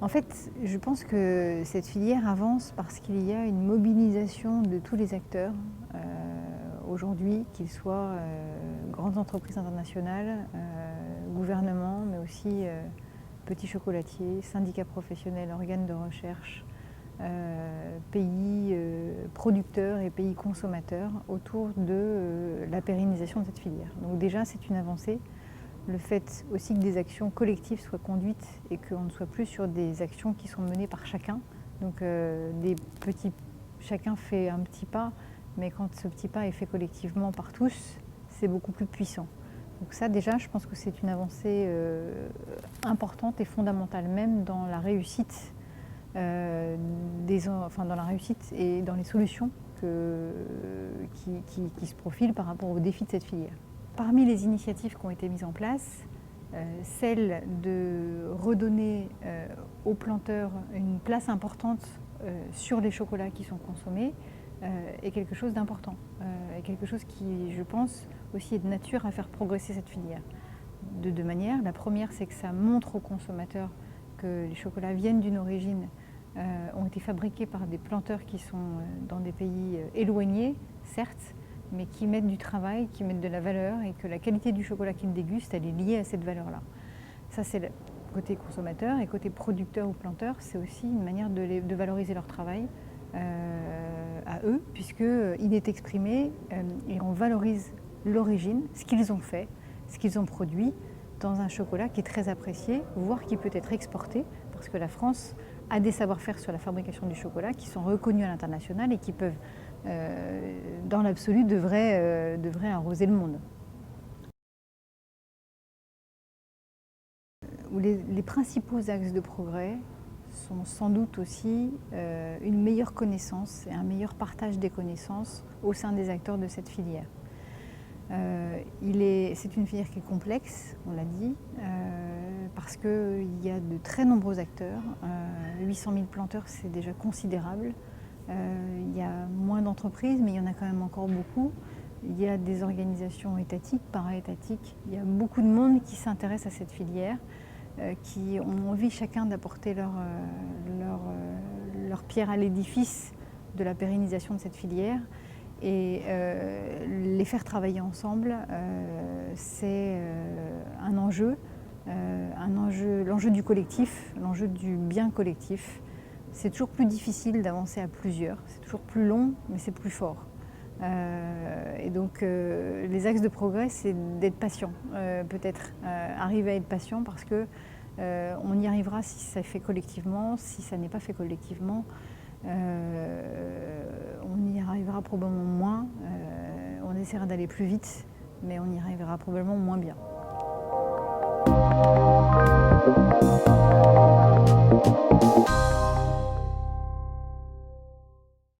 En fait, je pense que cette filière avance parce qu'il y a une mobilisation de tous les acteurs aujourd'hui, qu'ils soient grandes entreprises internationales, gouvernements, mais aussi petits chocolatiers, syndicats professionnels, organes de recherche, pays producteurs et pays consommateurs autour de la pérennisation de cette filière. Donc déjà, c'est une avancée. Le fait aussi que des actions collectives soient conduites et qu'on ne soit plus sur des actions qui sont menées par chacun. Donc chacun fait un petit pas, mais quand ce petit pas est fait collectivement par tous, c'est beaucoup plus puissant. Donc ça déjà, je pense que c'est une avancée importante et fondamentale même dans la réussite, dans la réussite et dans les solutions qui se profilent par rapport aux défis de cette filière. Parmi les initiatives qui ont été mises en place, celle de redonner aux planteurs une place importante sur les chocolats qui sont consommés est quelque chose d'important, et quelque chose qui, je pense, aussi est de nature à faire progresser cette filière. De deux manières. La première, c'est que ça montre aux consommateurs que les chocolats viennent d'une origine, ont été fabriqués par des planteurs qui sont dans des pays éloignés, certes, mais qui mettent du travail, qui mettent de la valeur, et que la qualité du chocolat qu'ils dégustent, elle est liée à cette valeur-là. Ça, c'est le côté consommateur. Et côté producteur ou planteur, c'est aussi une manière de valoriser leur travail à eux, puisqu'il est exprimé et on valorise l'origine, ce qu'ils ont fait, ce qu'ils ont produit dans un chocolat qui est très apprécié, voire qui peut être exporté, parce que la France a des savoir-faire sur la fabrication du chocolat qui sont reconnus à l'international et qui peuvent, dans l'absolu, devraient arroser le monde. Les principaux axes de progrès sont sans doute aussi une meilleure connaissance et un meilleur partage des connaissances au sein des acteurs de cette filière. C'est une filière qui est complexe, on l'a dit, parce qu'il y a de très nombreux acteurs. 800 000 planteurs, c'est déjà considérable. Il y a moins d'entreprises, mais il y en a quand même encore beaucoup. Il y a des organisations étatiques, para-étatiques. Il y a beaucoup de monde qui s'intéresse à cette filière, qui ont envie chacun d'apporter leur pierre à l'édifice de la pérennisation de cette filière. Et les faire travailler ensemble, c'est un enjeu, l'enjeu du collectif, l'enjeu du bien collectif. C'est toujours plus difficile d'avancer à plusieurs, c'est toujours plus long, mais c'est plus fort. Et donc les axes de progrès, c'est d'être patient, peut-être arriver à être patient parce que on y arrivera si ça est fait collectivement. Si ça n'est pas fait collectivement, on y arrivera probablement moins. On essaiera d'aller plus vite, mais on y arrivera probablement moins bien.